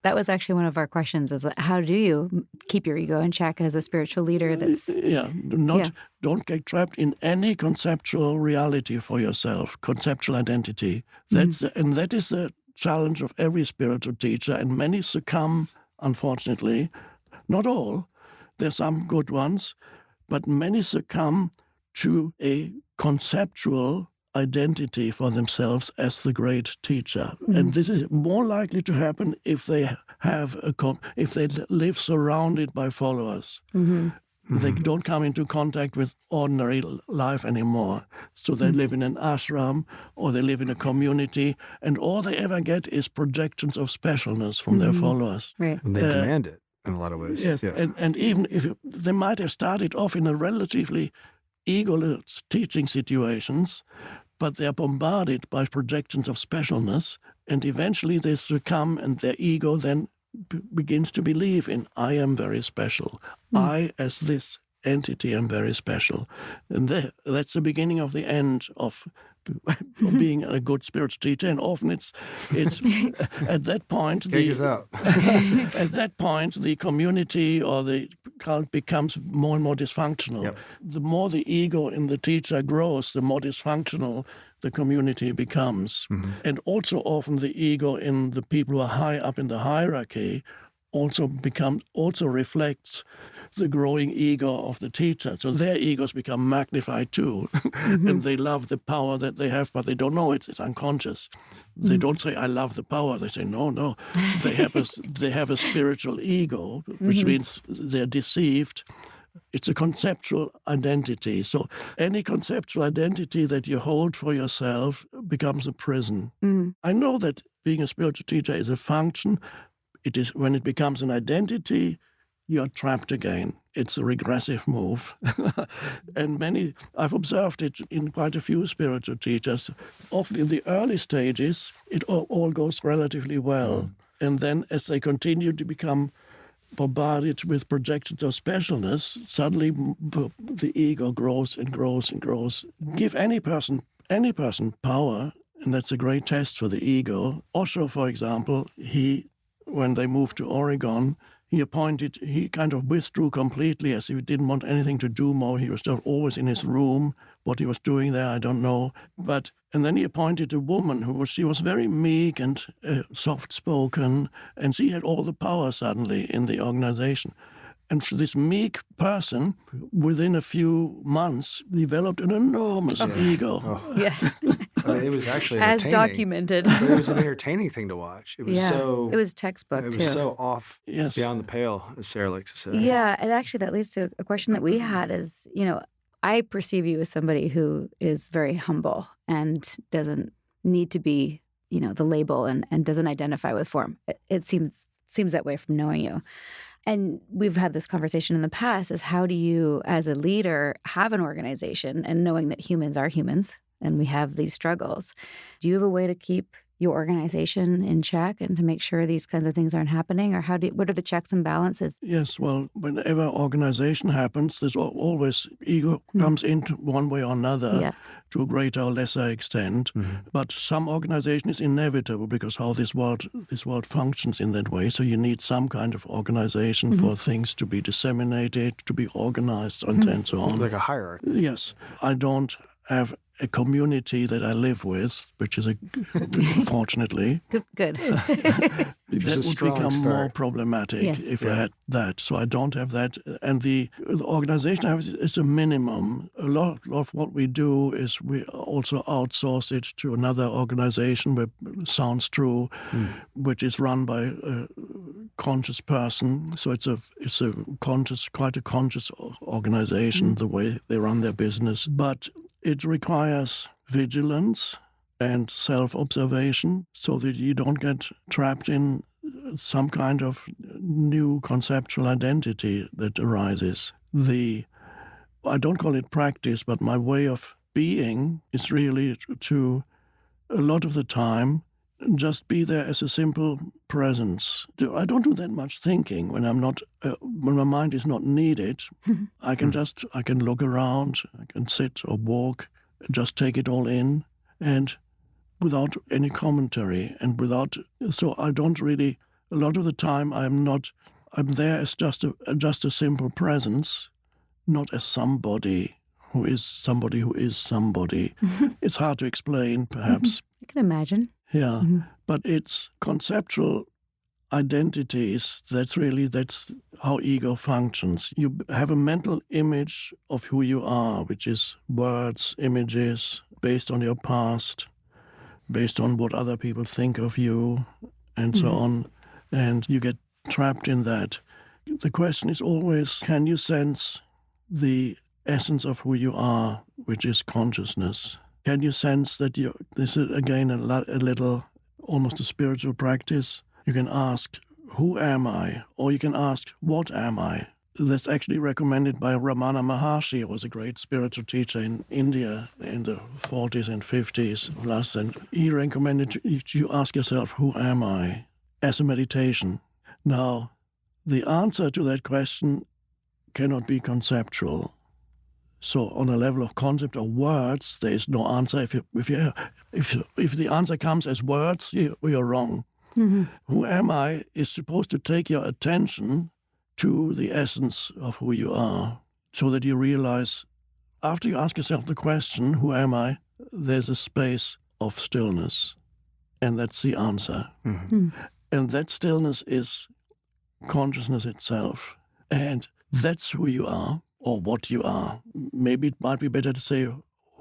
That was actually one of our questions is how do you keep your ego in check as a spiritual leader that's... Don't get trapped in any conceptual reality for yourself, conceptual identity. That is the challenge of every spiritual teacher, and many succumb, unfortunately. Not all. There's some good ones, but many succumb to a conceptual identity for themselves as the great teacher. And this is more likely to happen if they have if they live surrounded by followers. They don't come into contact with ordinary life anymore. So they live in an ashram or they live in a community, and all they ever get is projections of specialness from their followers. Right. And they demand it in a lot of ways. Yes, Yeah. and even if they might have started off in a relatively egoless teaching situations, but they are bombarded by projections of specialness, and eventually they succumb, and their ego then begins to believe in, I am very special. I, as this entity, am very special. And that's the beginning of the end of being a good spiritual teacher. And often it's at that point, at that point, the community or the cult becomes more and more dysfunctional. Yep. The more the ego in the teacher grows, the more dysfunctional the community becomes. And also often the ego in the people who are high up in the hierarchy also reflects the growing ego of the teacher. So their egos become magnified too. And they love the power that they have, but they don't know it. It's unconscious. They don't say, I love the power. They say, no. They have a spiritual ego, which means they're deceived. It's a conceptual identity. So any conceptual identity that you hold for yourself becomes a prison. I know that being a spiritual teacher is a function. It is when it becomes an identity, you're trapped again. It's a regressive move. And I've observed it in quite a few spiritual teachers. Often in the early stages, it all goes relatively well. And then as they continue to become bombarded with projections of specialness, suddenly the ego grows and grows and grows. Give any person power, and that's a great test for the ego. Osho, for example, when they moved to Oregon, he kind of withdrew completely as he didn't want anything to do more. He was just always in his room. What he was doing there, I don't know. And then he appointed a woman she was very meek and soft-spoken, and she had all the power suddenly in the organization. And this meek person, within a few months, developed an enormous ego. Yes. I mean, it was actually As entertaining. documented. But it was an entertaining thing to watch. It was It was textbook, It too. was so off, Yes. beyond the pale, as Sarah likes to say. Yeah, and actually that leads to a question that we had is, I perceive you as somebody who is very humble and doesn't need to be, the label and doesn't identify with form. It seems that way from knowing you. And we've had this conversation in the past is how do you, as a leader, have an organization and knowing that humans are humans and we have these struggles. Do you have a way to keep your organization in check and to make sure these kinds of things aren't happening? Or what are the checks and balances? Yes, well, whenever organization happens, there's always ego comes into one way or another to a greater or lesser extent. But some organization is inevitable because how this world functions in that way. So you need some kind of organization for things to be disseminated, to be organized, and so on. Like a hierarchy. Yes, I don't have a community that I live with, which is fortunately. Good. That would become more problematic if I had that. So I don't have that. And the organization I have is a minimum. A lot of what we do is we also outsource it to another organization, Sounds True, which is run by a conscious person. So it's a quite a conscious organization, the way they run their business. But it requires vigilance and self-observation so that you don't get trapped in some kind of new conceptual identity that arises. I don't call it practice, but my way of being is really to, a lot of the time, just be there as a simple presence. I don't do that much thinking when when my mind is not needed. I can look around, I can sit or walk, and just take it all in, and without any commentary so I don't really. A lot of the time, I'm there as just a simple presence, not as somebody who is somebody who is somebody. It's hard to explain, perhaps. I can imagine. Yeah, but it's conceptual identities. That's how ego functions. You have a mental image of who you are, which is words, images, based on your past, based on what other people think of you, and so on. And you get trapped in that. The question is always, can you sense the essence of who you are, which is consciousness? Can you sense that this is, again, a little, almost a spiritual practice? You can ask, who am I? Or you can ask, what am I? That's actually recommended by Ramana Maharshi, who was a great spiritual teacher in India in the 40s and 50s of last century. He recommended you ask yourself, who am I? As a meditation. Now, the answer to that question cannot be conceptual. So, on a level of concept or words, there is no answer. If the answer comes as words, you're wrong. Who am I is supposed to take your attention to the essence of who you are, so that you realize, after you ask yourself the question, who am I, there's a space of stillness, and that's the answer. And that stillness is consciousness itself. And that's who you are, or what you are. Maybe it might be better to say,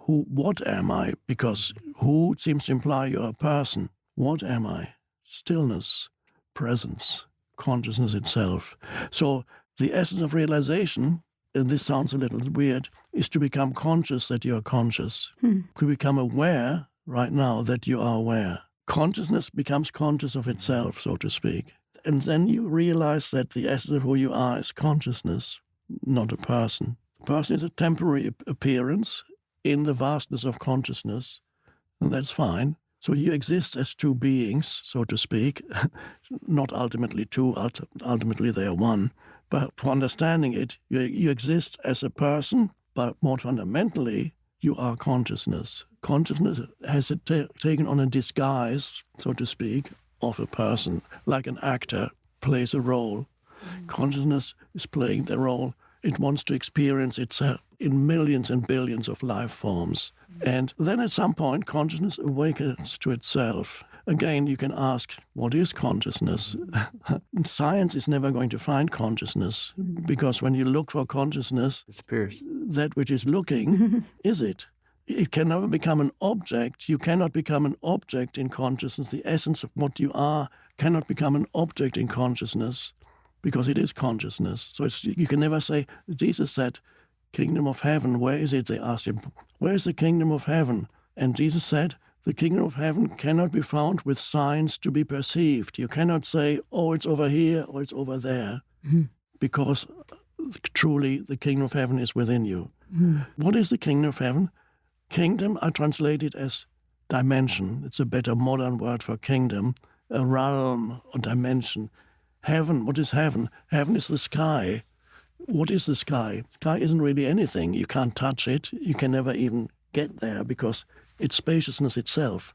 what am I? Because who seems to imply you're a person. What am I? Stillness, presence, consciousness itself. So the essence of realization, and this sounds a little weird, is to become conscious that you're conscious. To become aware right now that you are aware. Consciousness becomes conscious of itself, so to speak. And then you realize that the essence of who you are is consciousness, not a person. The person is a temporary appearance in the vastness of consciousness, and that's fine. So you exist as two beings, so to speak, not ultimately two, ultimately they are one. But for understanding it, you exist as a person, but more fundamentally, you are consciousness. Consciousness has taken on a disguise, so to speak, of a person, like an actor plays a role. Consciousness is playing the role. It wants to experience itself in millions and billions of life forms. And then at some point, consciousness awakens to itself. Again, you can ask, what is consciousness? Science is never going to find consciousness, because when you look for consciousness, It disappears. that which is looking is it. It can never become an object. You cannot become an object in consciousness. The essence of what you are cannot become an object in consciousness, because it is consciousness. So you can never say, Jesus said, kingdom of heaven, where is it? They asked him, where is the kingdom of heaven? And Jesus said, the kingdom of heaven cannot be found with signs to be perceived. You cannot say, oh, it's over here or it's over there, because truly the kingdom of heaven is within you. What is the kingdom of heaven? Kingdom, I translate it as dimension. It's a better modern word for kingdom, a realm or dimension. Heaven, what is heaven? Heaven is the sky. What is the sky? Sky isn't really anything. You can't touch it. You can never even get there, because it's spaciousness itself.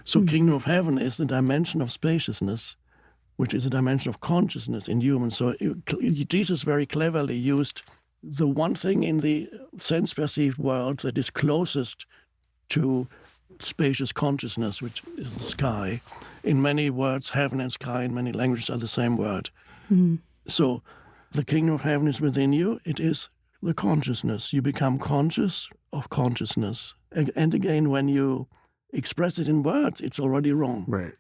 So kingdom of heaven is the dimension of spaciousness, which is a dimension of consciousness in humans. So Jesus very cleverly used the one thing in the sense-perceived world that is closest to spacious consciousness, which is the sky. In many words, heaven and sky in many languages are the same word. So the kingdom of heaven is within you. It is the consciousness. You become conscious of consciousness. And again, when you express it in words, it's already wrong. Right.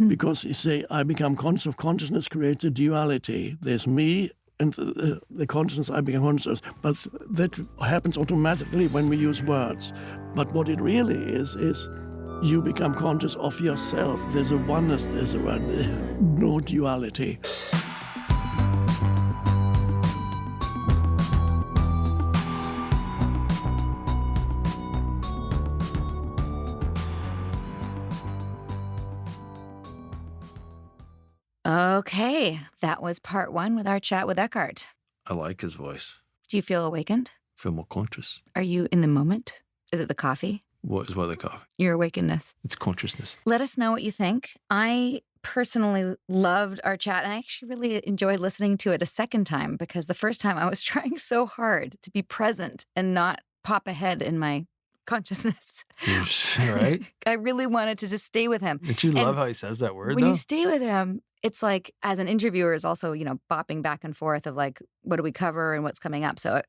Because you say, I become conscious of consciousness creates a duality. There's me and the consciousness, I become conscious. But that happens automatically when we use words. But what it really is you become conscious of yourself. There's a oneness, there's no duality. Okay, that was part 1 with our chat with Eckhart. I like his voice. Do you feel awakened? Feel more conscious. Are you in the moment? Is it the coffee? What is what they call it? Your awakenedness. It's consciousness. Let us know what you think. I personally loved our chat, and I actually really enjoyed listening to it a second time because the first time I was trying so hard to be present and not pop ahead in my consciousness. Right? I really wanted to just stay with him. Don't you love how he says that word, When though? you stay with him, it's like as an interviewer is also, bopping back and forth of like, what do we cover and what's coming up. So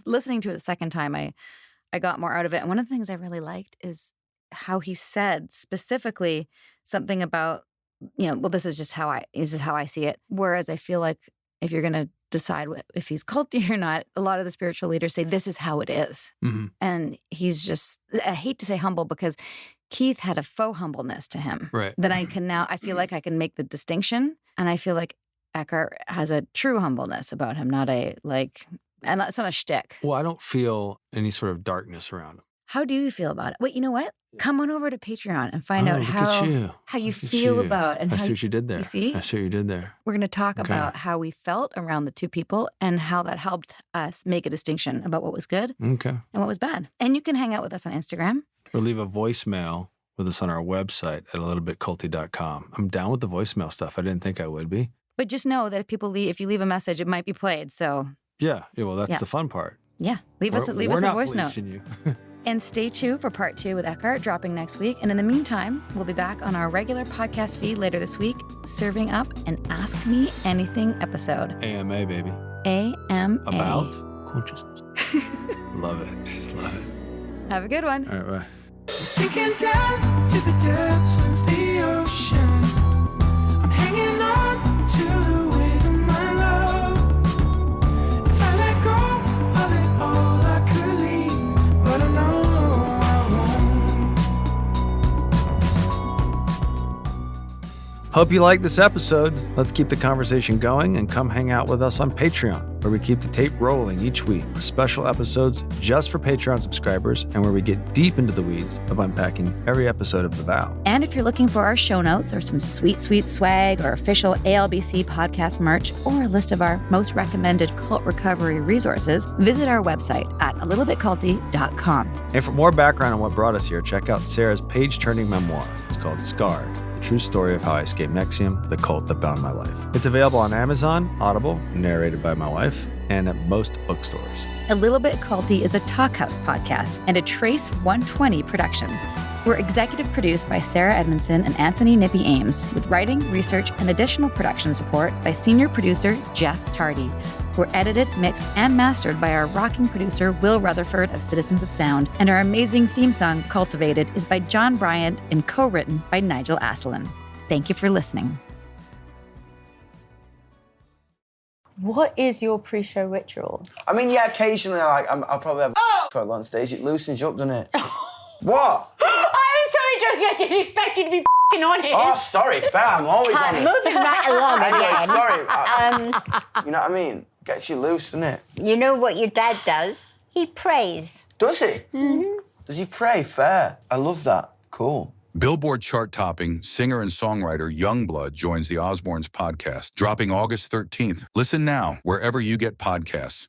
listening to it the second time, I got more out of it. And one of the things I really liked is how he said specifically something about, this is just how I see it. Whereas I feel like if you're going to decide if he's culty or not, a lot of the spiritual leaders say this is how it is. Mm-hmm. And he's just, I hate to say humble because Keith had a faux humbleness to him. Right. That I feel like I can make the distinction. And I feel like Eckhart has a true humbleness about him, not a and it's not a shtick. Well, I don't feel any sort of darkness around him. How do you feel about it? Wait, you know what? Come on over to Patreon and find out look how at you Look at feel you. about and I how see what you did there. You see? I see what you did there. We're going to talk Okay. about how we felt around the two people and how that helped us make a distinction about what was good Okay. and what was bad. And you can hang out with us on Instagram. Or leave a voicemail with us on our website at alittlebitculty.com. I'm down with the voicemail stuff. I didn't think I would be. But just know that if you leave a message, it might be played. So Yeah. Well, that's Yeah. the fun part. yeah, leave us a We're not voice note. policing you. And stay tuned for part 2 with Eckhart dropping next week. And in the meantime, we'll be back on our regular podcast feed later this week, serving up an Ask Me Anything episode. AMA, baby. AMA. About consciousness. Love it. Just love it. Have a good one. All right, bye. Sinking down to the depths of the ocean. I'm hanging on to the weight of my love. If I let go of it all, I could leave, but I know I won't. Hope you liked this episode. Let's keep the conversation going and come hang out with us on Patreon, where we keep the tape rolling each week with special episodes just for Patreon subscribers and where we get deep into the weeds of unpacking every episode of The Vow. And if you're looking for our show notes or some sweet, sweet swag or official ALBC podcast merch or a list of our most recommended cult recovery resources, visit our website at alittlebitculty.com. And for more background on what brought us here, check out Sarah's page-turning memoir. It's called Scarred, the true story of how I escaped Nexium, the cult that bound my life. It's available on Amazon, Audible, narrated by my wife, and at most bookstores. A Little Bit Culty is a Talkhouse podcast and a Trace 120 production. We're executive produced by Sarah Edmondson and Anthony Nippy Ames, with writing, research, and additional production support by senior producer Jess Tardy. We're edited, mixed, and mastered by our rocking producer Will Rutherford of Citizens of Sound, and our amazing theme song, Cultivated, is by John Bryant and co-written by Nigel Asselin. Thank you for listening. What is your pre-show ritual? I mean, yeah, occasionally I'll probably have a on stage. It loosens you up, doesn't it? What? I was totally joking. I didn't expect you to be honest. Oh, sorry, fair. I'm always honest. Moving right along Anyway, again. sorry. You know what I mean? Gets you loose, doesn't it? You know what your dad does? He prays. Does he? Mm-hmm. Does he pray? Fair. I love that. Cool. Billboard chart-topping singer and songwriter Youngblood joins the Osbournes podcast, dropping August 13th. Listen now wherever you get podcasts.